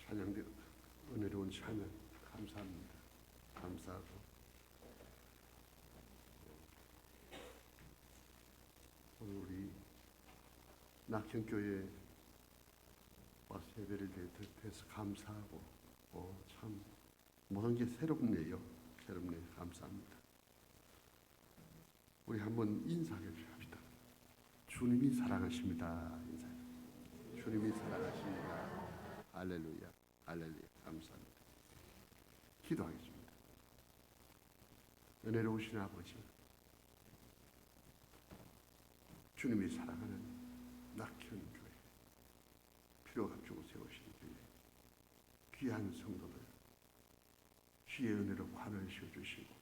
찬양되었다. 은혜로운 찬양 감사합니다. 감사하고 오늘 우리 낙현교회에 와서 예배를 드려서 감사하고 참 모든 게 새롭네요. 새롭네요. 감사합니다. 우리 한번 인사해 합시다. 주님이 사랑하십니다. 인사해. 주님이 사랑하십니다. 할렐루야. 할렐루야. 감사합니다. 기도하겠습니다. 은혜로우신 아버지, 주님이 사랑하는 낙현교회, 필요가 주고 세우신 교회, 귀한 성도들 주의 은혜로 관을 씌워주시고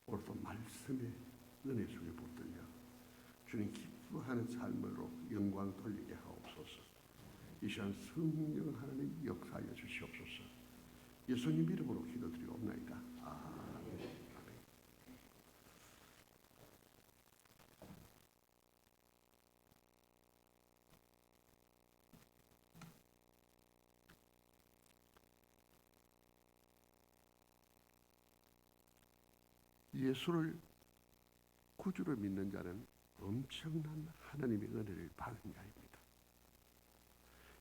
오늘도 말씀의 은혜 속에 붙들려 주님 기뻐하는 삶으로 영광 돌리게 하옵소서. 이 시간 성령 하나님 역사하여 주시옵소서. 예수님 이름으로 기도드리옵나이다. 아멘. 아멘. 예수를 구주로 믿는 자는 엄청난 하나님의 은혜를 받은 자입니다.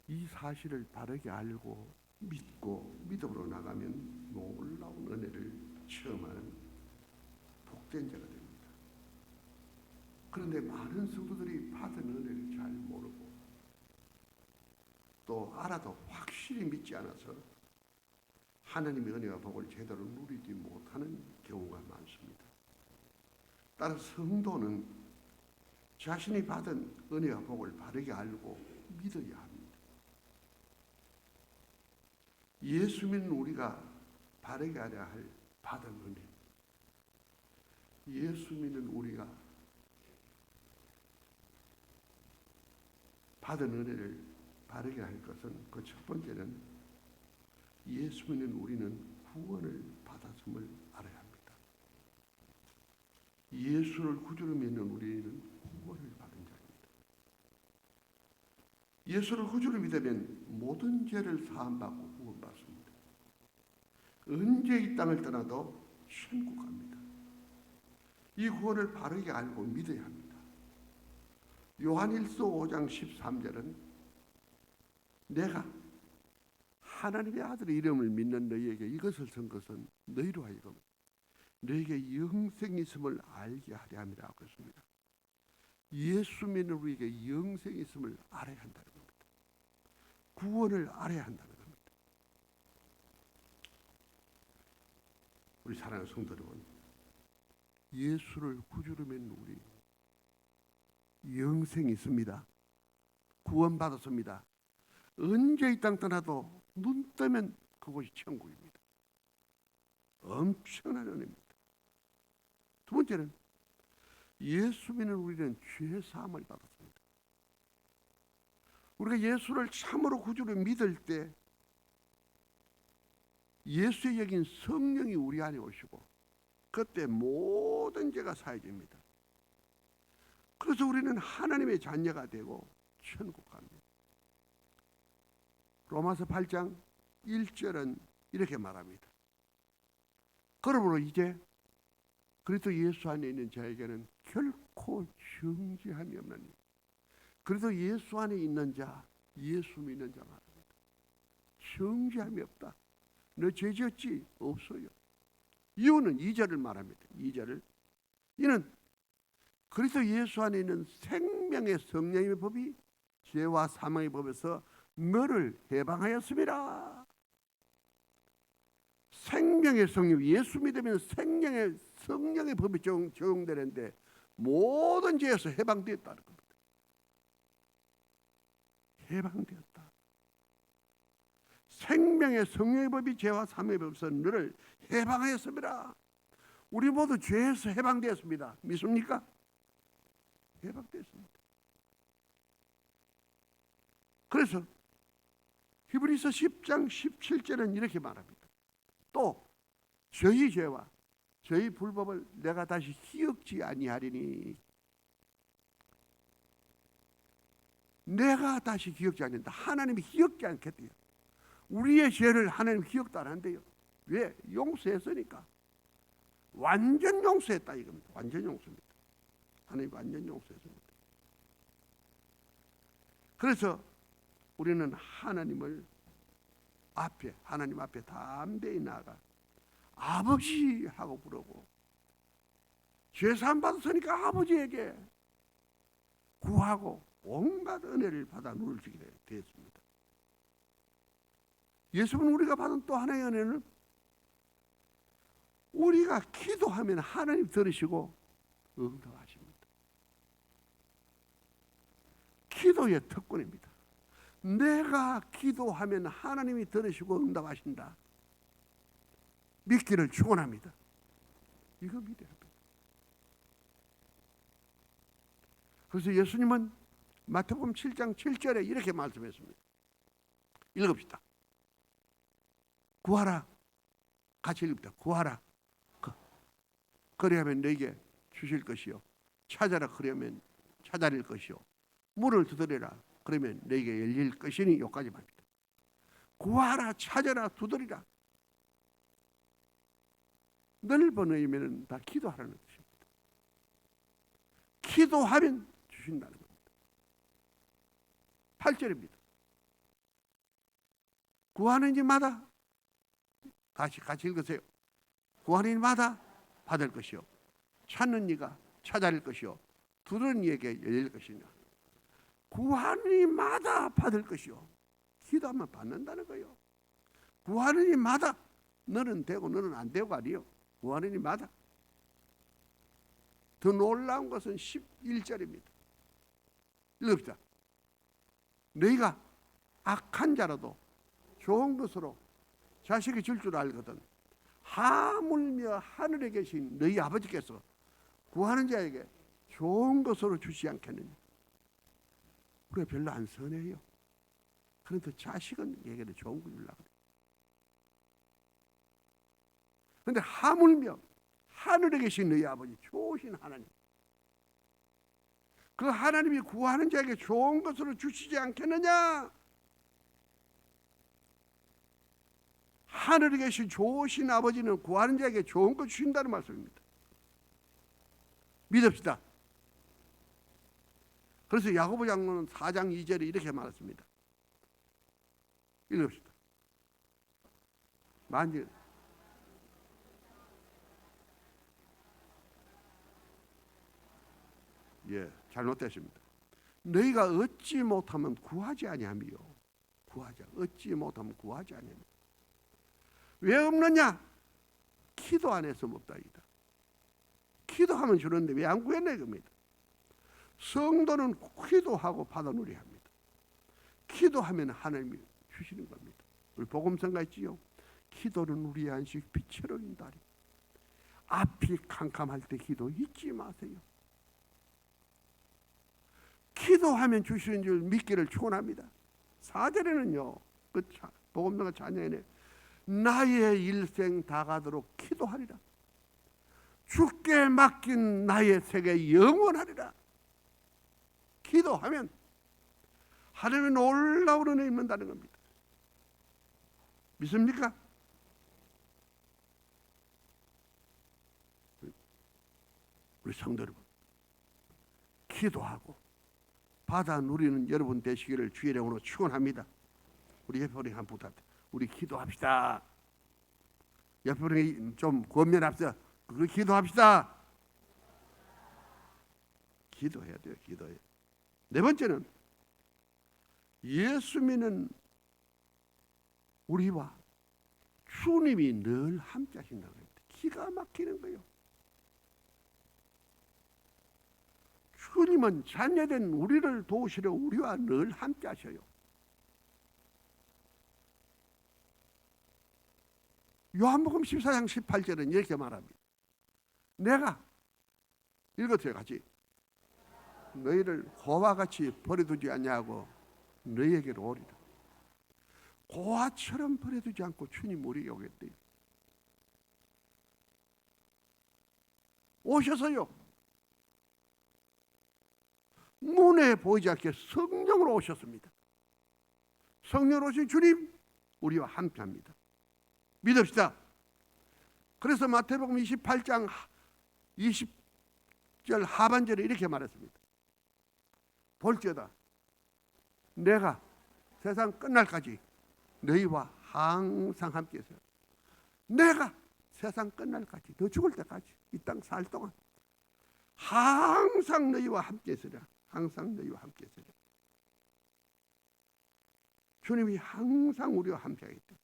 이 사실을 바르게 알고 믿고 믿음으로 나가면 놀라운 은혜를 체험하는 복된 자가 됩니다. 그런데 많은 성도들이 받은 은혜를 잘 모르고 또 알아도 확실히 믿지 않아서 하나님의 은혜와 복을 제대로 누리지 못하는 경우가 많습니다. 따라 성도는 자신이 받은 은혜와 복을 바르게 알고 믿어야 합니다. 예수 믿는 우리가 바르게 알아야 할 받은 은혜, 예수 믿는 우리가 받은 은혜를 바르게 할 것은 그 첫 번째는 예수 믿는 우리는 구원을 받았음을 알아야 합니다. 예수를 구주로 믿는 우리는 구원을 받은 자입니다. 예수를 구주로 믿으면 모든 죄를 사함받고 구원받습니다. 언제 이 땅을 떠나도 천국 갑니다. 이 구원을 바르게 알고 믿어야 합니다. 요한일서 5장 13절은 내가 하나님의 아들의 이름을 믿는 너희에게 이것을 쓴 것은 너희로 하여금 너희에게 영생이 있음을 알게 하려 함이라고 했습니다. 예수 믿는 우리에게 영생이 있음을 알아야 한다는 겁니다. 구원을 알아야 한다는 겁니다. 우리 사랑하는 성도 여러분, 예수를 구주로 믿는 우리 영생이 있습니다. 구원받았습니다. 언제 이 땅 떠나도 눈 뜨면 그곳이 천국입니다. 엄청난 은혜입니다. 두 번째는 예수 믿는 우리는 죄 사함을 받았습니다. 우리가 예수를 참으로 구주로 믿을 때 예수의 여긴 성령이 우리 안에 오시고 그때 모든 죄가 사해집니다. 그래서 우리는 하나님의 자녀가 되고 천국 갑니다. 로마서 8장 1절은 이렇게 말합니다. 그러므로 이제 그리스도 예수 안에 있는 자에게는 결코 정죄함이 없나니 그래도 예수 안에 있는 자, 예수 믿는 자 말합니다. 정죄함이 없다. 너 죄 지었지? 없어요. 이유는 2절을 말합니다. 2절을 이는 그리스도 예수 안에 있는 생명의 성령의 법이 죄와 사망의 법에서 너를 해방하였습니다. 생명의 성령, 예수 믿으면 성령의 법이 적용되는데 모든 죄에서 해방되었다는 겁니다. 해방되었다. 생명의 성령의 법이 죄와 사망의 법에서 너를 해방하였습니다. 우리 모두 죄에서 해방되었습니다. 믿습니까? 해방되었습니다. 그래서 히브리서 10장 17절은 이렇게 말합니다. 또 저희 죄와 저희 불법을 내가 다시 기억지 아니하리니 내가 다시 기억지 않는다. 하나님이 기억지 않겠대요. 우리의 죄를 하나님 기억도 안 한대요. 왜? 용서했으니까. 완전 용서했다 이겁니다. 완전 용서입니다. 하나님 완전 용서했습니다. 그래서 우리는 하나님 앞에 담대히 나아가 아버지 하고 부르고, 죄사함 받았으니까 아버지에게 구하고 온갖 은혜를 받아 누리게 되었습니다. 예수는 우리가 받은 또 하나의 은혜는 우리가 기도하면 하나님 들으시고 응답하십니다. 기도의 특권입니다. 내가 기도하면 하나님이 들으시고 응답하신다. 믿기를 축원합니다. 이거 믿어야 합니다. 그래서 예수님은 마태복음 7장 7절에 이렇게 말씀했습니다. 읽읍시다. 구하라. 같이 읽읍시다. 구하라. 그리하면 너에게 주실 것이요. 찾아라. 그러면 찾아낼 것이요. 문을 두드리라. 그러면 너에게 열릴 것이니. 여기까지 말입니다. 구하라. 찾아라. 두드리라. 넓은 의미는 다 기도하라는 것입니다. 기도하면 주신다는 겁니다. 8절입니다. 구하는 이마다, 같이 읽으세요. 구하는 이마다 받을 것이요. 찾는 이가 찾아낼 것이요. 두드리는 이에게 열릴 것이냐. 구하는 이마다 받을 것이요. 기도하면 받는다는 거예요. 구하는 이마다. 너는 되고 너는 안 되고 아니요. 구하는 이마다. 더 놀라운 것은 11절입니다. 읽읍시다. 너희가 악한 자라도 좋은 것으로 자식이 줄 줄 알거든 하물며 하늘에 계신 너희 아버지께서 구하는 자에게 좋은 것으로 주시지 않겠느냐. 우리가 별로 안 선해요. 그런데 자식은 얘기를 좋은 거 주려고 그래요. 그런데 하물며 하늘에 계신 너희 아버지, 좋으신 하나님, 그 하나님이 구하는 자에게 좋은 것으로 주시지 않겠느냐. 하늘에 계신 좋으신 아버지는 구하는 자에게 좋은 것 주신다는 말씀입니다. 믿읍시다. 그래서 야고보 장로는 4장 2절에 이렇게 말했습니다. 읽읍시다. 만일 잘못됐습니다. 너희가 얻지 못하면 구하지 아니하며, 구하자. 얻지 못하면 구하지 아니하며. 왜 없느냐? 기도 안 해서 없다이다. 기도하면 주는데 왜 안 구했냐 이겁니다. 성도는 기도하고 받아 누려야 합니다. 기도하면 하나님이 주시는 겁니다. 우리 복음성가 있지요. 기도는 우리의 안식 빛으로 인다리. 앞이 캄캄할 때 기도 잊지 마세요. 기도하면 주시는 줄 믿기를 축원합니다. 4절에는요. 그 복음성가 찬양에 나의 일생 다가도록 기도하리라. 주께 맡긴 나의 세계 영원하리라. 기도하면 하나님의 놀라운 은혜 입는다는 겁니다. 믿습니까? 우리 성도 여러분, 기도하고 받아 누리는 여러분 되시기를 주의 이름으로 축원합니다. 우리 옆에 우리 한 부탁드립니다. 우리 기도합시다. 옆에 우리 좀 권면합시다. 우리 기도합시다. 기도해야 돼요. 기도해. 네 번째는 예수 믿는 우리와 주님이 늘 함께 하신다고 합니다. 기가 막히는 거예요. 주님은 자녀된 우리를 도우시려 우리와 늘 함께 하셔요. 요한복음 14장 18절은 이렇게 말합니다. 내가 읽어줘요 같이. 너희를 고와 같이 버려두지 않냐고 너희에게로 오리라. 고아처럼 버려두지 않고 주님 우리에게 오겠대요. 오셔서요. 눈에 보이지 않게 성령으로 오셨습니다. 성령으로 오신 주님 우리와 함께합니다. 믿읍시다. 그래서 마태복음 28장 20절 하반절에 이렇게 말했습니다. 볼지어다 내가 세상 끝날까지 너희와 항상 함께 있어요. 내가 세상 끝날까지, 너 죽을 때까지, 이 땅 살 동안 항상 너희와 함께 있으랴. 항상 너희와 함께 있으랴. 주님이 항상 우리와 함께 하기 때문에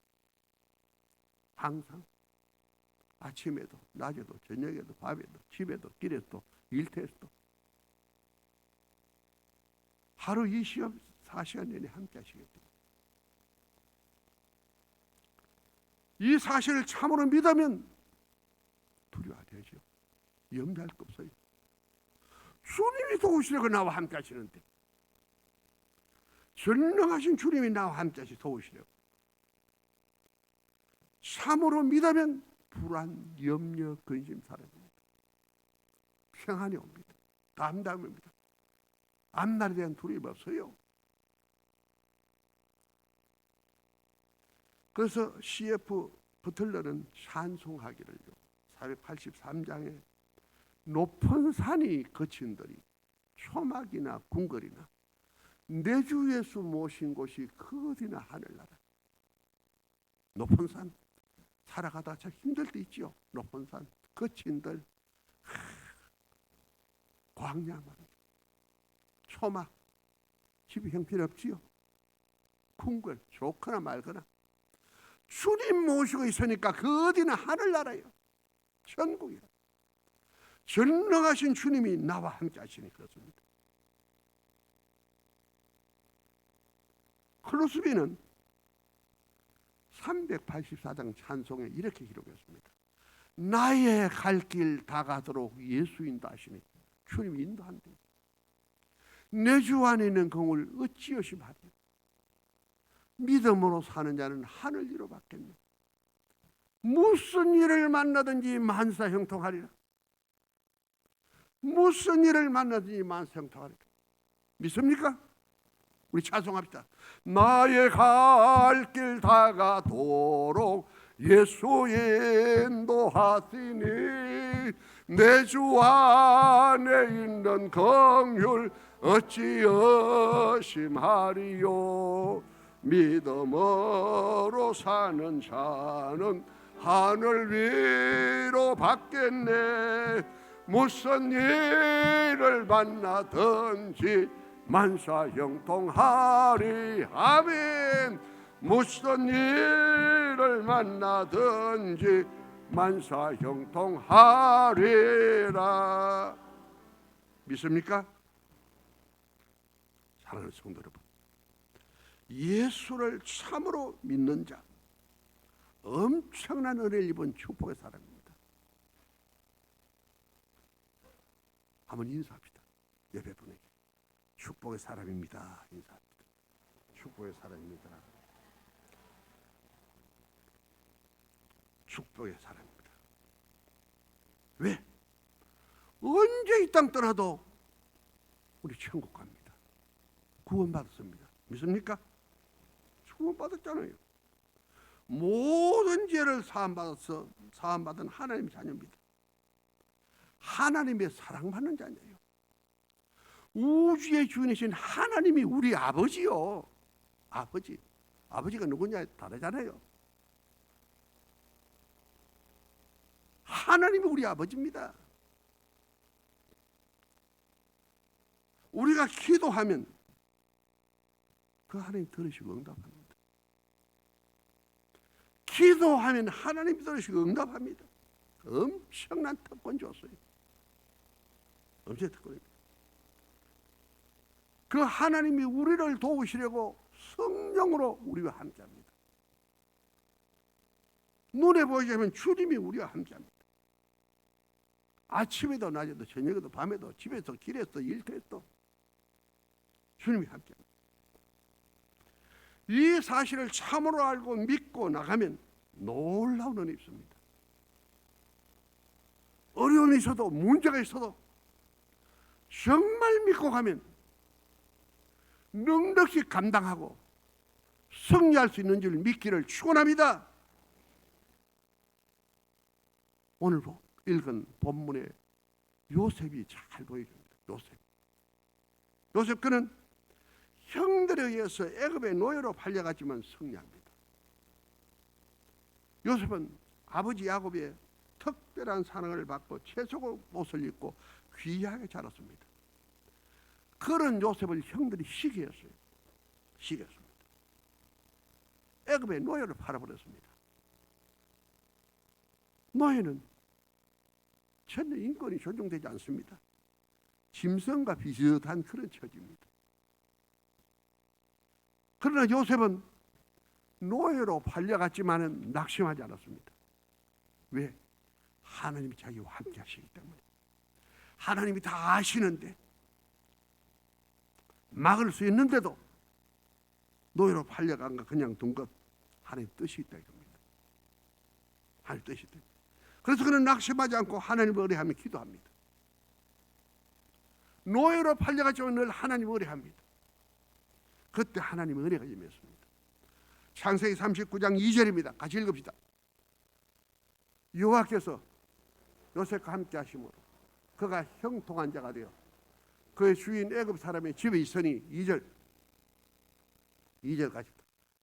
항상 아침에도 낮에도 저녁에도 밤에도 집에도 길에도 일터에서도 하루 24시간 내내 함께 하시기 때문에 이 사실을 참으로 믿으면 두려워되죠. 염려할 거 없어요. 주님이 도우시려고 나와 함께 하시는데, 전능하신 주님이 나와 함께 하시 도우시려고 참으로 믿으면 불안, 염려, 근심 사라집니다. 평안이 옵니다. 담담이 옵니다. 앞날에 대한 두려움이 없어요. 그래서 C.F. 버틀러는 찬송하기를요, 483장에 높은 산이 거친들이 초막이나 궁궐이나 내 주 예수 모신 곳이 그 어디나 하늘나라. 높은 산 살아가다 참 힘들 때 있지요. 높은 산 거친들, 광야 말이죠. 초막 집이 형편없지요. 궁궐 좋거나 말거나 주님 모시고 있으니까 그 어디나 하늘나라예요. 천국이라. 전능하신 주님이 나와 함께 하시니 그렇습니다. 클로스비는 384장 찬송에 이렇게 기록했습니다. 나의 갈 길 다 가도록 예수 인도하시니 주님이 인도한대. 내 주 안에 있는 공을 어찌여시 말이요. 믿음으로 사는 자는 하늘 위로 받겠네. 무슨 일을 만나든지 만사형통하리라. 무슨 일을 만나든지 만사형통하리라. 믿습니까? 우리 찬송합시다. 나의 갈 길 다 가도록 예수 인도하시니 내 주 안에 있는 긍휼 어찌 의심하리요. 믿음으로 사는 자는 하늘 위로 받겠네. 무슨 일을 만나든지 만사형통하리. 아멘. 무슨 일을 만나든지 만사형통하리라. 믿습니까? 사랑하는 성도 여러분, 예수를 참으로 믿는 자, 엄청난 은혜를 입은 축복의 사람입니다. 한번 인사합시다. 옆에 분에게 축복의 사람입니다. 인사합니다. 축복의 사람입니다. 축복의 사람입니다. 왜? 언제 이 땅 떠나도 우리 천국 갑니다. 구원받았습니다. 믿습니까? 구원받았잖아요. 모든 죄를 사함받은 하나님의 자녀입니다. 하나님의 사랑받는 자녀예요. 우주의 주인이신 하나님이 우리 아버지요. 아버지가 누구냐 다르잖아요. 하나님이 우리 아버지입니다. 우리가 기도하면 그 하나님 들으시고 응답합니다. 기도하면 하나님 들으시고 응답합니다. 엄청난 특권 줬어요. 엄청난 특권입니다. 그 하나님이 우리를 도우시려고 성령으로 우리와 함께합니다. 눈에 보이지 않으면 주님이 우리와 함께합니다. 아침에도 낮에도 저녁에도 밤에도 집에서 길에서 일터에서 주님이 함께합니다. 이 사실을 참으로 알고 믿고 나가면 놀라운 은혜 있습니다. 어려움이 있어도 문제가 있어도 정말 믿고 가면 넉넉히 감당하고 승리할 수 있는 줄 믿기를 축원합니다. 오늘 읽은 본문에 요셉이 잘 보여줍니다. 요셉 그는 형들에 의해서 애굽의 노예로 팔려갔지만 승리합니다. 요셉은 아버지 야곱의 특별한 사랑을 받고 채속 옷을 입고 귀하게 자랐습니다. 그런 요셉을 형들이 시기했어요. 애굽의 노예를 팔아버렸습니다. 노예는 전혀 인권이 존중되지 않습니다. 짐승과 비슷한 그런 처지입니다. 그러나 요셉은 노예로 팔려갔지만은 낙심하지 않았습니다. 왜? 하나님이 자기와 함께 하시기 때문에. 하나님이 다 아시는데 막을 수 있는데도 노예로 팔려간가 그냥 둔 것 하나님 뜻이 있다 이겁니다. 하나님 뜻이 있다. 그래서 그는 낙심하지 않고 하나님을 의뢰하며 기도합니다. 노예로 팔려갔지만 늘 하나님을 의뢰합니다. 그때 하나님의 은혜가 임했습니다. 창세기 39장 2절입니다. 같이 읽읍시다. 여호와께서 요셉과 함께 하심으로 그가 형통한 자가 되어 그의 주인 애굽 사람의 집에 있으니 2절까지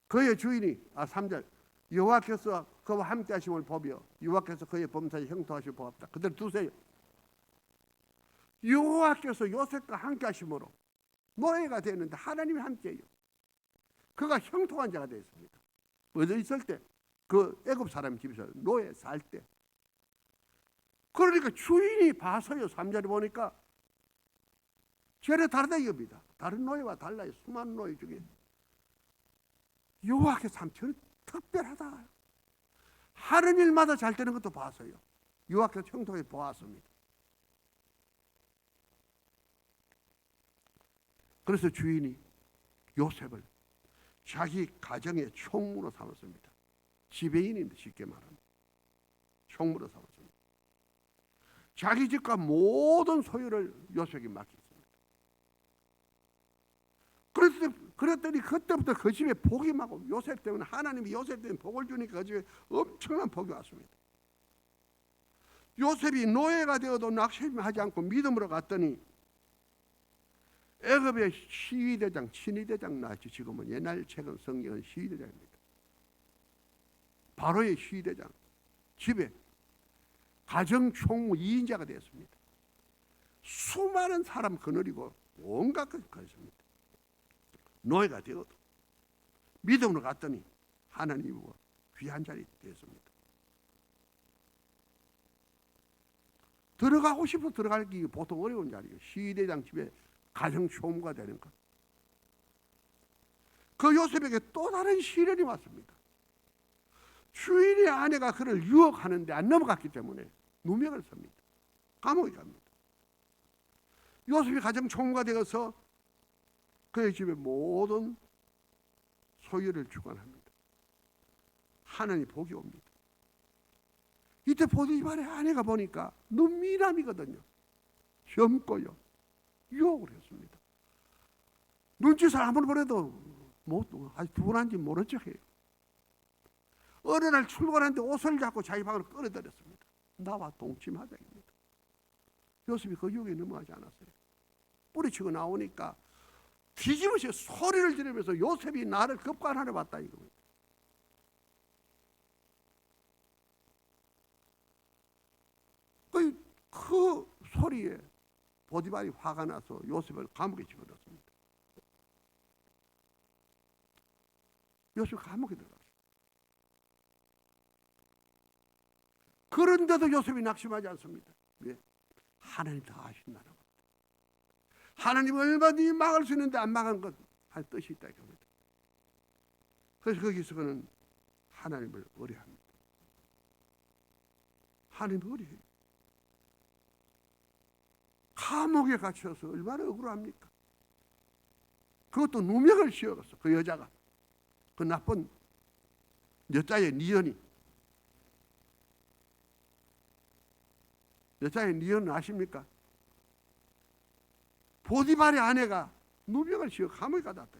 그의 주인이 3절 여호와께서 그와 함께 하심을 보며 여호와께서 그의 범사에 형통하심을 보았다. 그대로 두세요. 여호와께서 요셉과 함께 하심으로 노예가 되었는데 하나님이 함께해요. 그가 형통한 자가 되었습니다. 어디 있을 때? 그 애굽 사람 집에서 노예 살 때. 그러니까 주인이 봐서요. 3절에 보니까 전혀 다르다 이겁니다. 다른 노예와 달라요. 수많은 노예 중에 여호와께서 참 특별하다. 하는 일마다 잘 되는 것도 봐서요. 여호와께서 형통해 보았습니다. 그래서 주인이 요셉을 자기 가정의 총무로 삼았습니다. 지배인인데 쉽게 말하면 총무로 삼았습니다. 자기 집과 모든 소유를 요셉에게 맡겼습니다. 그랬더니 그때부터 그 집에 복이 막 요셉 때문에 하나님이 요셉 때문에 복을 주니까 그 집에 엄청난 복이 왔습니다. 요셉이 노예가 되어도 낙심하지 않고 믿음으로 갔더니 애굽의 시위대장, 친위대장 나왔죠. 지금은 옛날 책은 성경은 시위대장입니다. 바로의 시위대장 집에 가정총무 2인자가 되었습니다. 수많은 사람 거느리고 온갖 것을 거였습니다. 노예가 되어도 믿음으로 갔더니 하나님과 귀한 자리 되었습니다. 들어가고 싶어 들어가기 보통 어려운 자리예요. 시위대장 집에 가정총무가 되는 것. 그 요셉에게 또 다른 시련이 왔습니다. 주인의 아내가 그를 유혹하는데 안 넘어갔기 때문에 누명을 씁니다. 감옥에 갑니다. 요셉이 가정총무가 되어서 그의 집의 모든 소유를 주관합니다. 하나님 복이 옵니다. 이때 보디발의 아내가 보니까 눈미남이거든요. 젊고요. 유혹을 했습니다. 눈짓을 아무리 보내도 아직 두분한지 모른 척해요. 어느 날 출근하는데 옷을 잡고 자기 방으로 끌어들였습니다. 나와 동침하자입니다. 요셉이 그 유혹에 넘어가지 않았어요. 뿌리치고 나오니까 뒤집어서 소리를 지르면서 요셉이 나를 급관하려 봤다 이겁니다. 그 소리에 보디발이 화가 나서 요셉을 감옥에 집어넣습니다. 요셉이 감옥에 들어갔어요. 그런데도 요셉이 낙심하지 않습니다. 왜? 하나님 다 아신다는 것. 하나님 얼마든지 막을 수 있는데 안 막은 것 할 뜻이 있다 이겁니다. 그래서 거기서 그는 하나님을 의뢰합니다. 하나님을 의뢰해요. 감옥에 갇혀서 얼마나 억울합니까? 그것도 누명을 씌워갔어. 그 여자가. 그 나쁜 여자의 니언이. 여자의 니언은 아십니까? 보디발의 아내가 누명을 씌워 감옥에 가뒀다.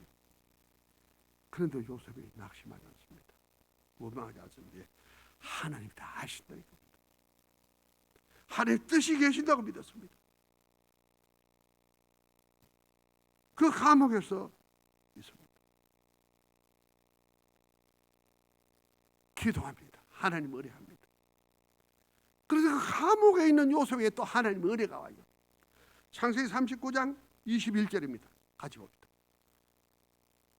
그런데 요셉이 낙심하지 않습니다. 원망하지 않습니다. 하나님 다 아신다 이겁니다. 하나님 뜻이 계신다고 믿었습니다. 그 감옥에서 있습니다. 기도합니다. 하나님 의뢰합니다. 그래서 그 감옥에 있는 요셉에게 또 하나님 의뢰가 와요. 창세기 39장 21절입니다. 같이 봅니다.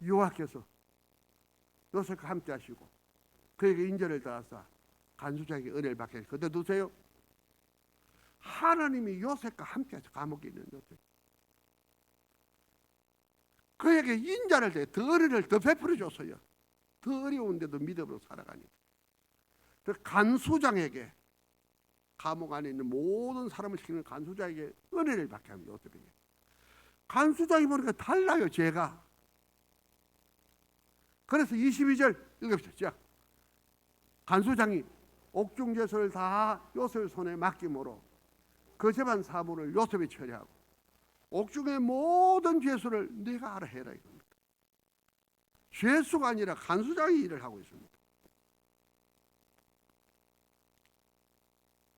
여호와께서 요셉과 함께 하시고 그에게 인자를 더하사 간수장에게 은혜를 받게 하시고, 그때 두세요. 하나님이 요셉과 함께 하셔. 감옥에 있는 요셉, 그에게 인자를 더 은혜를 더 베풀어 줬어요. 더 어려운데도 믿음으로 살아가니까. 그 간수장에게, 감옥 안에 있는 모든 사람을 시키는 간수장에게 은혜를 받게 합니다. 요셉에게. 간수장이 보니까 달라요, 죄가. 그래서 22절 읽읍시다. 시작. 간수장이 옥중제소를 다 요셉의 손에 맡김으로 그 재반 사물을 요셉이 처리하고 옥중의 모든 죄수를 네가 알아 해라 이겁니다. 죄수가 아니라 간수장이 일을 하고 있습니다.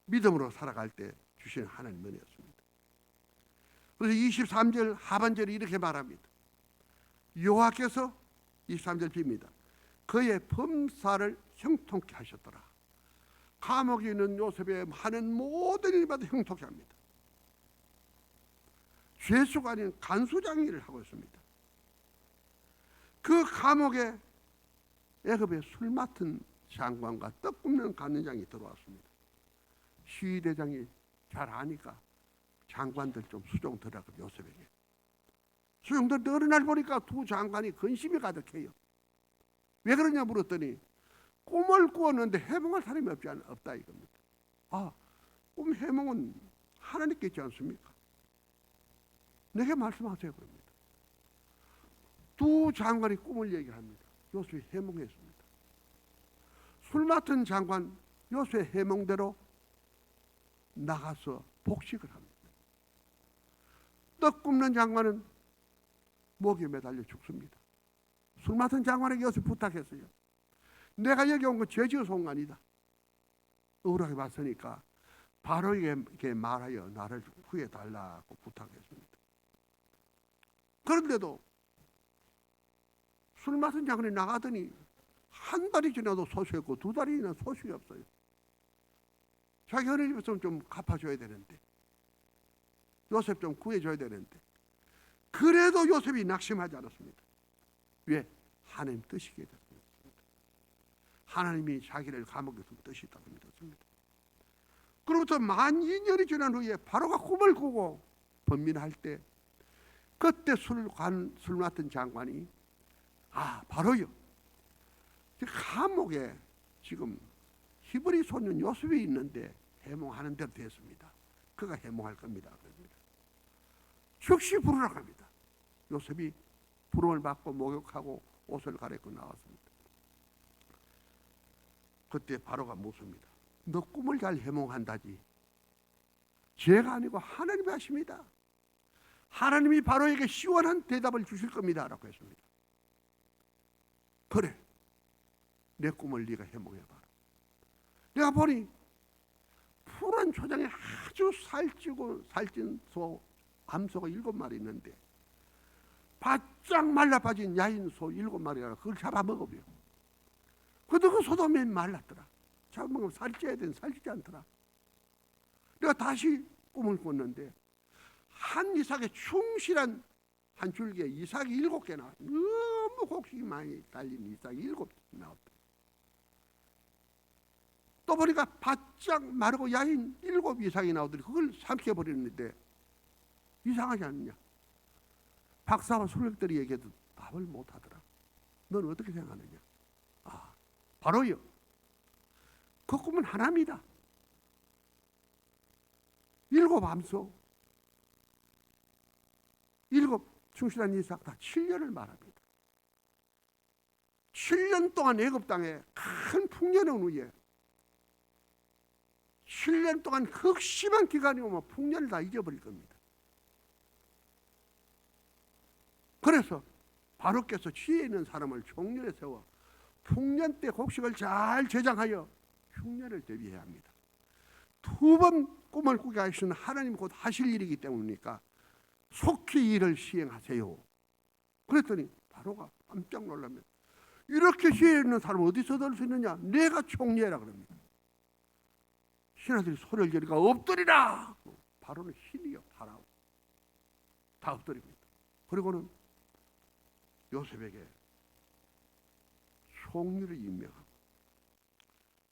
믿음으로 살아갈 때 주시는 하나님 은혜였습니다. 그래서 23절 하반절이 이렇게 말합니다. 여호와께서 23절 빕니다. 그의 범사를 형통케 하셨더라. 감옥에 있는 요셉의 하는 모든 일마다 형통케 합니다. 죄수가 아닌 간수장 일을 하고 있습니다. 그 감옥에 애굽의 술 맡은 장관과 떡 굽는 간장이 들어왔습니다. 시위대장이 잘 아니까 장관들 좀 수종 들어가고 요셉에게. 수종들 어느 날 보니까 두 장관이 근심이 가득해요. 왜 그러냐 물었더니 꿈을 꾸었는데 해몽할 사람이 없다 이겁니다. 아, 꿈 해몽은 하나님께 있지 않습니까? 내게 말씀하세요 그럽니다. 두 장관이 꿈을 얘기합니다. 요셉이 해몽했습니다. 술 맡은 장관 요셉의 해몽대로 나가서 복식을 합니다. 떡 굽는 장관은 목에 매달려 죽습니다. 술 맡은 장관에게 요셉 부탁했어요. 내가 여기 온 건 죄 지어서 온 거 아니다. 억울하게 봤으니까 바로에게 말하여 나를 구해달라고 부탁했습니다. 그런데도 술 맡은 장관이 나가더니 한 달이 지나도 소식이 없고 두 달이 지나도 소식이 없어요. 자기 어린 집에서 좀 갚아줘야 되는데, 요셉 좀 구해줘야 되는데, 그래도 요셉이 낙심하지 않았습니다. 왜? 하나님 뜻이 계셨습니다. 하나님이 자기를 감옥에 둘 뜻이 있다고 믿었습니다. 그로부터 만 2년이 지난 후에 바로가 꿈을 꾸고 번민할 때, 그때 술 맡은 장관이 바로요, 감옥에 지금 히브리 소년 요셉이 있는데 해몽하는 대로 됐습니다. 그가 해몽할 겁니다. 그럽니다. 즉시 부르라고 합니다. 요셉이 부름을 받고 목욕하고 옷을 갈아입고 나왔습니다. 그때 바로가 묻습니다. 너 꿈을 잘 해몽한다지. 제가 아니고 하나님이 하십니다. 하나님이 바로에게 시원한 대답을 주실 겁니다 라고 했습니다. 그래, 내 꿈을 네가 해몽해봐라. 내가 보니 푸른 초장에 아주 살찐 암소가 7마리 있는데 바짝 말라 빠진 야인 소 7마리라 그걸 잡아먹어요. 그런데 그 소도 맨 말랐더라. 잡아먹으면 살쪄야 되는 살찌지 않더라. 내가 다시 꿈을 꿨는데 한 이삭에 충실한 한 줄기에 이삭이 7개 나왔다. 너무 곡식이 많이 달린 이삭이 7개 나왔다. 또 보니까 바짝 마르고 야인 7 이삭이 나오더니 그걸 삼켜버리는데 이상하지 않느냐? 박사와 수력들이 얘기해도 답을 못하더라. 너는 어떻게 생각하느냐? 바로요, 그 꿈은 하나입니다. 7 암소, 7 충실한 이삭 다 7년을 말합니다. 7년 동안 애굽 땅에 큰 풍년이 온 후에 7년 동안 극심한 기간이 오면 풍년을 다 잊어버릴 겁니다. 그래서 바로께서 지혜 있는 사람을 총리에 세워 풍년 때 곡식을 잘 저장하여 흉년을 대비해야 합니다. 두 번 꿈을 꾸게 하시는 하나님 곧 하실 일이기 때문이니까 속히 일을 시행하세요. 그랬더니 바로가 깜짝 놀라면 이렇게 지혜 있는 사람 어디서 얻을 수 있느냐? 내가 총리해라 그럽니다. 신하들이 소리를 지르니까 엎드리라. 바로는 신이요 파라오 다 엎드립니다. 그리고는 요셉에게 총리를 임명하고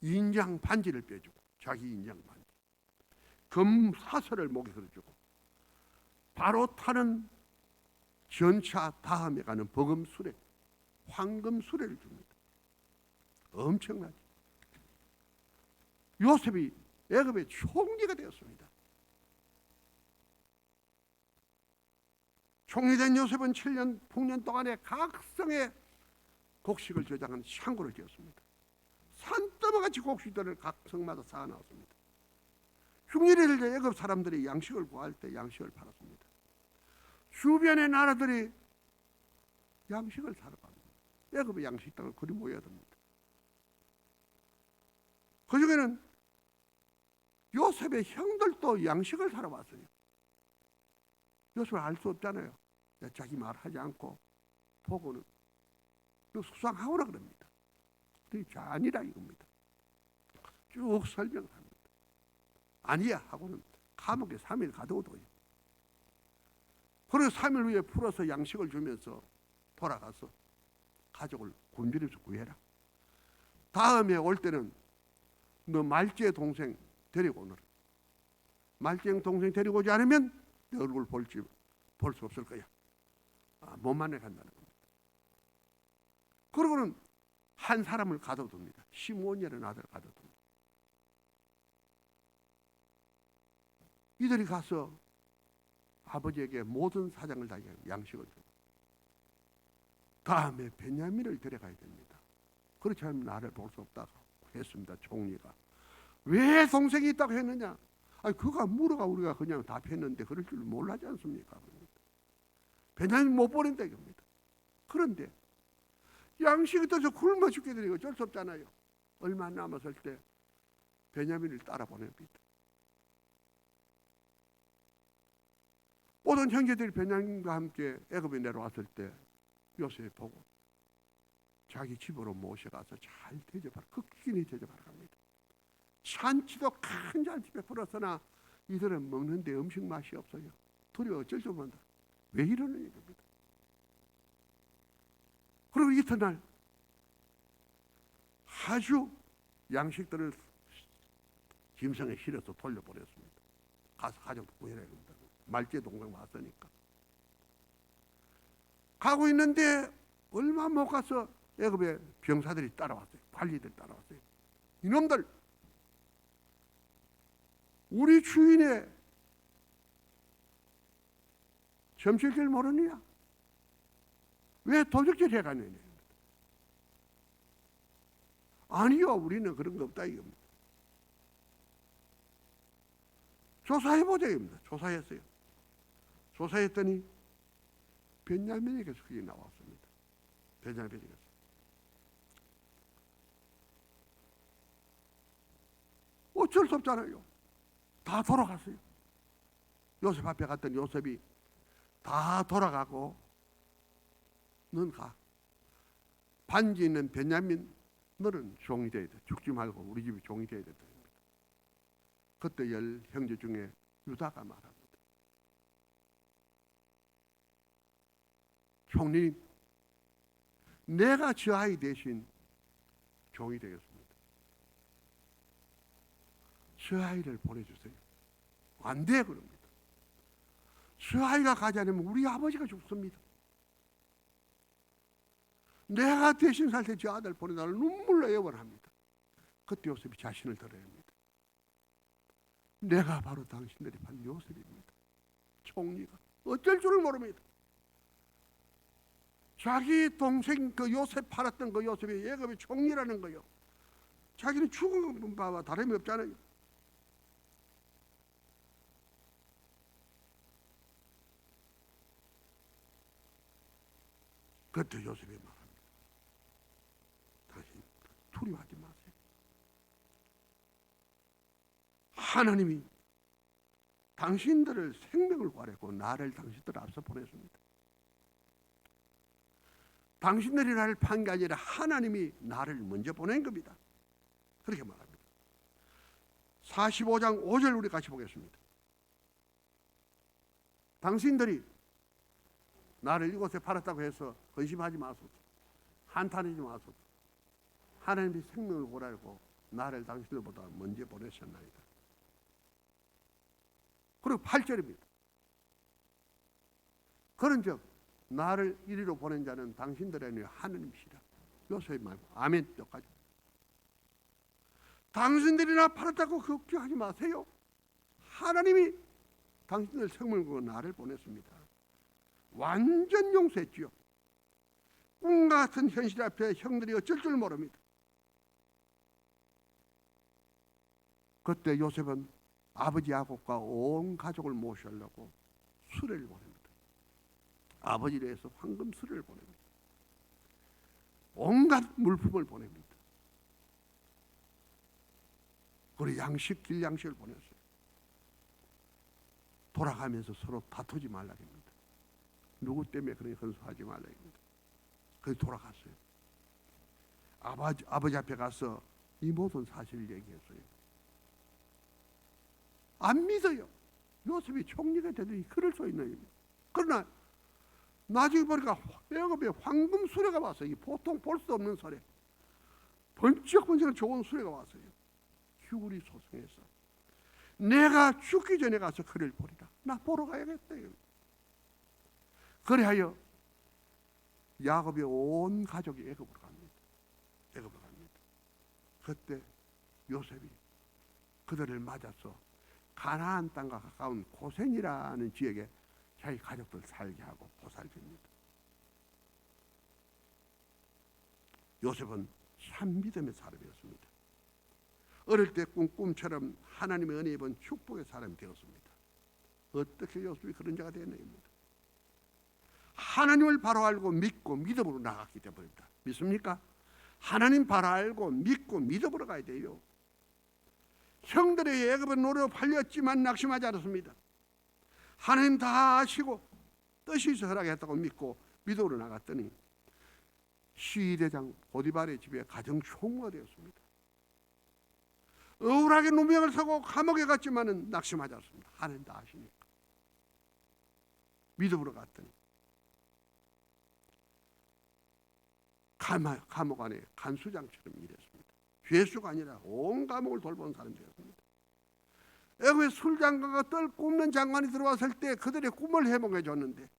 인장 반지를 빼주고 자기 인장 반지 금 사슬을 목에 걸어주고 바로 타는 전차 다음에 가는 버금 수레 황금 수레를 줍니다. 엄청나죠. 요셉이 애굽의 총리가 되었습니다. 총리된 요셉은 7년 풍년 동안에 각성의 곡식을 저장한 창고를 지었습니다. 산더미같이 곡식들을 각 성마다 쌓아 나왔습니다. 흉년이 될 때 애굽 사람들이 양식을 구할 때 양식을 팔았습니다. 주변의 나라들이 양식을 사러 갑니다. 애굽의 양식당을 그리 모여야 됩니다. 그 중에는 요셉의 형들도 양식을 사러 왔어요. 요셉을 알 수 없잖아요. 자기 말하지 않고 보고는 수상하오라 그럽니다. 아니라 이겁니다. 쭉 설명을 합니다. 아니야 하고는 감옥에 3일 가둬둬요. 그래서 3일 후에 풀어서 양식을 주면서 돌아가서 가족을 굶주려서 구해라. 다음에 올 때는 너 말지의 동생 데리고 오너라. 말지의 동생 데리고 오지 않으면 내 얼굴 볼 수 없을 거야. 못 만나 간다는 겁니다. 그러고는 한 사람을 가둬둡니다. 시므온이라는 아들을 가둬둡니다. 이들이 가서 아버지에게 모든 사정을 다 양식을 주고 다음에 베냐민을 데려가야 됩니다. 그렇지 않으면 나를 볼 수 없다고 했습니다. 총리가. 왜 동생이 있다고 했느냐? 그가 물어가 우리가 그냥 답했는데 그럴 줄 몰라지 않습니까? 베냐민 못 보낸다 이겁니다. 그런데 양식이 떠서 굶어 죽게 되니까 어쩔 수 없잖아요. 얼마 안 남았을 때 베냐민을 따라 보냅니다. 모든 형제들이 베냐민과 함께 애굽에 내려왔을 때 요셉이 보고 자기 집으로 모셔가서 잘 대접하라. 극진히 대접하라 합니다. 잔치도 큰 잔치 베풀었으나 이들은 먹는데 음식 맛이 없어요. 둘이 어쩔 줄 모른다. 왜 이러느냐 이겁니다. 그리고 이튿날 아주 양식들을 짐승에 실어서 돌려보냈습니다. 가서 가족 구해라 합니다. 말지의 동생 왔으니까. 가고 있는데 얼마 못 가서 애굽의 병사들이 따라왔어요. 관리들 따라왔어요. 이놈들 우리 주인의 점실길 모르느냐? 왜 도적질 해가느냐? 아니요, 우리는 그런 거 없다 이겁니다. 조사해보자 이겁니다. 조사했어요. 조사했더니 베냐민에게서 그게 나왔습니다. 베냐민에게서. 어쩔 수 없잖아요. 다 돌아갔어요. 요셉 앞에 갔더니 요셉이 다 돌아가고 넌 가. 반지 있는 베냐민 너는 종이 돼야 돼. 죽지 말고 우리 집이 종이 돼야 된다. 그때 10 형제 중에 유다가 말합니다. 총리님, 내가 저 아이 대신 종이 되겠습니다. 저 아이를 보내주세요. 안 돼 그럽니다. 저 아이가 가지 않으면 우리 아버지가 죽습니다. 내가 대신 살 때 저 아들 보내달라 눈물로 애원합니다. 그때 요셉이 자신을 드러야 합니다. 내가 바로 당신들이 판 요셉입니다. 총리가 어쩔 줄을 모릅니다. 자기 동생 그 요셉 팔았던 그 요셉이 애굽의 총리라는 거요. 자기는 죽은 바와 다름이 없잖아요. 그때 요셉이 말합니다. 당신 두려워하지 마세요. 하나님이 당신들을 생명을 구하려고 나를 당신들 앞서 보냈습니다. 당신들이 나를 판 게 아니라 하나님이 나를 먼저 보낸 겁니다. 그렇게 말합니다. 45장 5절 우리 같이 보겠습니다. 당신들이 나를 이곳에 팔았다고 해서 근심하지 마소서. 한탄하지 마소서. 하나님이 생명을 구하려고 나를 당신들보다 먼저 보내셨나이다. 그리고 8절입니다. 그런즉 나를 이리로 보낸 자는 당신들의 아니라 하느님이시라. 요셉의 말. 아멘. 여기까지. 당신들이 나 팔았다고 걱정하지 마세요. 하나님이 당신들 생명을 구하고 나를 보냈습니다. 완전 용서했지요. 꿈과 같은 현실 앞에 형들이 어쩔 줄 모릅니다. 그때 요셉은 아버지 야곱과 온 가족을 모시려고 수레를 보냅니다. 아버지를 해서 황금 수레를 보냅니다. 온갖 물품을 보냅니다. 그리고 양식, 길양식을 보냈어요. 돌아가면서 서로 다투지 말라입니다. 누구 때문에 그런 헌수하지 말라입니다. 그래서 돌아갔어요. 아버지 앞에 가서 이 모든 사실을 얘기했어요. 안 믿어요. 요셉이 총리가 되더니 그럴 수 있나요? 그러나 나중에 보니까 애굽에 황금 수레가 왔어요. 보통 볼 수 없는 수레. 번쩍번쩍 좋은 수레가 왔어요. 휴구리 소송해서 내가 죽기 전에 가서 그를 보리라. 나 보러 가야겠대요. 그래하여 야곱의 온 가족이 애굽으로 갑니다. 애굽으로 갑니다. 그때 요셉이 그들을 맞아서 가나안 땅과 가까운 고센이라는 지역에 자기 가족들 살게 하고 보살핍니다. 요셉은 참 믿음의 사람이었습니다. 어릴 때 꿈처럼 하나님의 은혜 입은 축복의 사람이 되었습니다. 어떻게 요셉이 그런 자가 되었느냐입니다. 하나님을 바로 알고 믿고 믿음으로 나갔기 때문입니다. 믿습니까? 하나님 바로 알고 믿고 믿음으로 가야 돼요. 형들의 애굽은 노래로 팔렸지만 낙심하지 않았습니다. 하나님 다 아시고 뜻이 있어 허락했다고 믿고 믿음으로 나갔더니 시대장 보디발의 집에 가정 총무가 되었습니다. 억울하게 누명을 서고 감옥에 갔지만은 낙심하지 않습니다. 하나님 다 아시니까. 믿음으로 갔더니 감옥 안에 간수장처럼 일했습니다. 죄수가 아니라 온 감옥을 돌본 사람이 되었습니다. 애굽의 술장관과 뜰 굽는 장관이 들어왔을 때 그들의 꿈을 해몽해 줬는데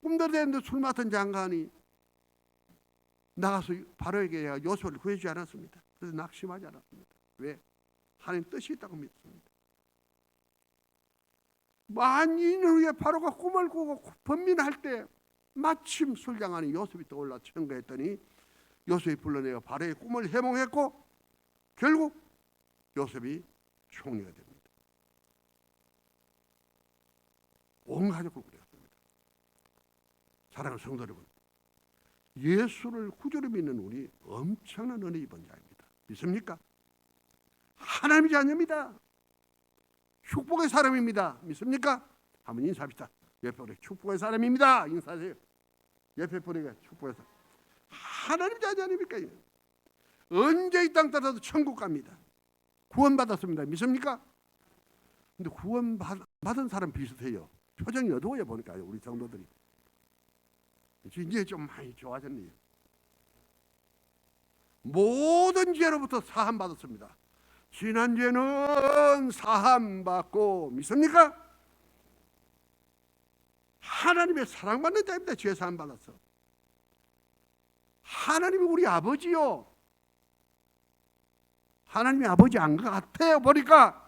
꿈대로 되는데 술 맡은 장관이 나가서 바로에게 요셉을 구해주지 않았습니다. 그래서 낙심하지 않았습니다. 왜? 하나님 뜻이 있다고 믿습니다. 만인 후에 바로가 꿈을 꾸고 번민할 때 마침 술장관이 요셉이 떠올라 청구했더니 요셉이 불러내어 바로의 꿈을 해몽했고 결국 요셉이 총리가 됩니다. 온 가족을 구했습니다. 사랑하는 성도 여러분, 예수를 구주로 믿는 우리 엄청난 은혜 입은 자입니다. 믿습니까? 하나님의 자녀입니다. 축복의 사람입니다. 믿습니까? 한번 인사합시다. 옆에 우리 축복의 사람입니다. 인사하세요. 옆에 분에게 축복의 사람. 하나님 자녀 아닙니까? 언제 이 땅 따라도 천국 갑니다. 구원받았습니다. 믿습니까? 근데 구원받은 사람 비슷해요. 표정이 어두워요. 보니까 우리 성도들이. 이제 좀 많이 좋아졌네요. 모든 죄로부터 사함받았습니다. 지난 죄는 사함받고 믿습니까? 하나님의 사랑받는 자입니다. 죄 사함받았어. 하나님이 우리 아버지요. 하나님의 아버지 안 것 같아요. 보니까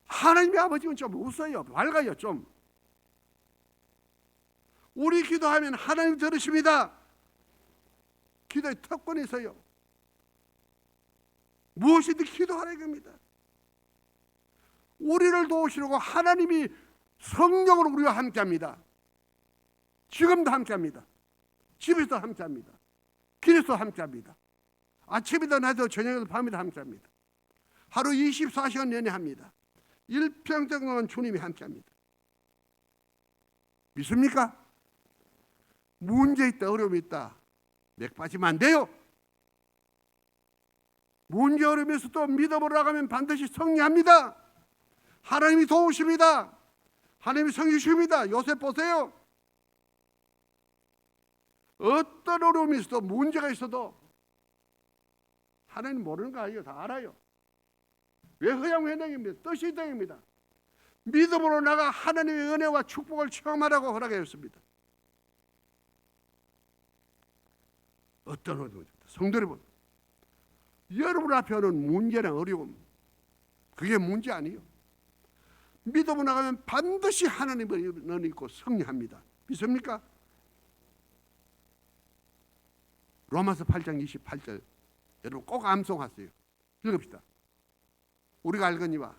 하나님의 아버지는 좀 웃어요. 밝아요. 좀. 우리 기도하면 하나님 들으십니다. 기도에 특권이 있어요. 무엇이든 기도하라 겁니다. 우리를 도우시려고 하나님이 성령으로 우리와 함께합니다. 지금도 함께합니다. 집에서 함께합니다. 길에서 함께합니다. 아침이든 낮이든 저녁이든 밤이든 함께합니다. 하루 24시간 내내 합니다. 일평생 동안 주님이 함께합니다. 믿습니까? 문제 있다, 어려움이 있다, 맥 빠지면 안 돼요. 문제 어려움에서도 믿음으로 나가면 반드시 승리합니다. 하나님이 도우십니다. 하나님이 성기십니다. 요셉 보세요. 어떤 어려움이 있어도 문제가 있어도 하나님 모르는 거 아니에요. 다 알아요. 왜 허양회당입니다. 뜻이 이당입니다. 믿음으로 나가 하나님의 은혜와 축복을 체험하라고 허락하였습니다. 어떤 어려움이 성도 여러분, 여러분 앞에 오는 문제나 어려움, 그게 문제 아니에요. 믿음으로 나가면 반드시 하나님의 은혜 있고 승리합니다. 믿습니까? 로마서 8장 28절 여러분 꼭 암송하세요. 읽읍시다. 우리가 알거니와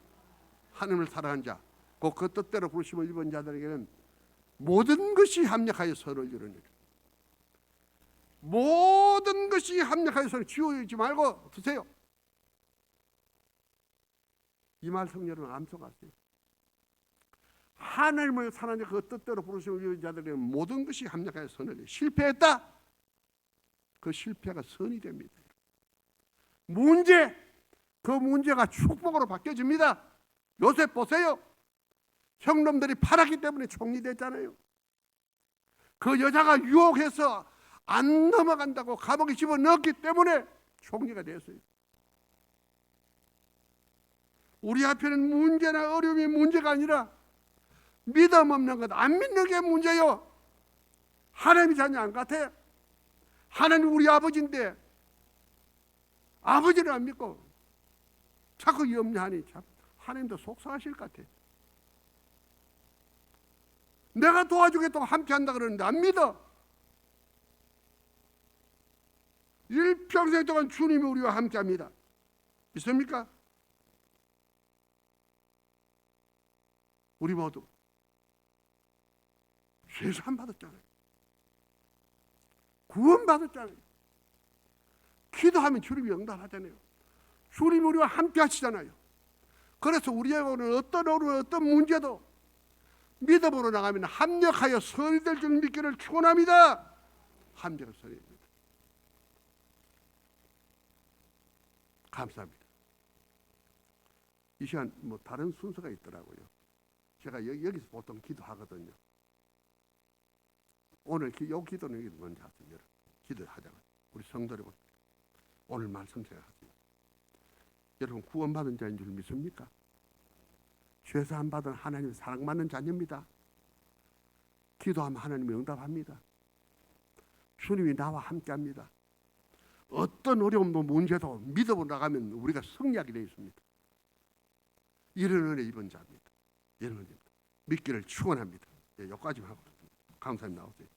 하나님을 사랑한 자 곧 그 뜻대로 부르심을 입은 자들에게는 모든 것이 합력하여 선을 이루느니라. 모든 것이 합력하여 선을 지우지 말고 드세요. 이 말씀 여러분 암송하세요. 하나님을 사랑한 자 그 뜻대로 부르심을 입은 자들에게는 모든 것이 합력하여 선을 이루느니라. 실패했다? 그 실패가 선이 됩니다. 문제, 그 문제가 축복으로 바뀌어집니다. 요셉 보세요. 형놈들이 팔았기 때문에 총리 됐잖아요. 그 여자가 유혹해서 안 넘어간다고 감옥에 집어넣었기 때문에 총리가 됐어요. 우리 앞에는 문제나 어려움이 문제가 아니라 믿음 없는 것, 안 믿는 게 문제요. 하나님이 자녀 안 같아요. 하나님 우리 아버지인데 아버지를 안 믿고 자꾸 염려하니 참 하나님도 속상하실 것 같아요. 내가 도와주겠다고 함께 한다 그러는데 안 믿어. 일평생 동안 주님이 우리와 함께 합니다. 믿습니까? 우리 모두 죄산 받았잖아요. 구원 받았잖아요. 기도하면 주님이 응답하잖아요. 주님이 우리와 함께 하시잖아요. 그래서 우리에게는 어떤 어려움, 어떤 문제도 믿음으로 나가면 합력하여 선이 될 줄 믿기를 축원합니다. 합력의 선입니다. 감사합니다. 이 시간 뭐 다른 순서가 있더라고요. 제가 여기서 보통 기도하거든요. 오늘 요 기도는 먼저 하세요. 기도하자고 우리 성도들은 오늘 말씀 생각하세요. 여러분 구원받은 자인 줄 믿습니까? 죄사함 받은 하나님 사랑받는 자녀입니다. 기도하면 하나님이 응답합니다. 주님이 나와 함께합니다. 어떤 어려움도 문제도 믿음으로 나가면 우리가 승리하게 되어 있습니다. 이런 은혜 입은 자입니다. 이런 은혜입니다. 믿기를 축원합니다. 여기까지만 하고 감사합니다. 나오세요.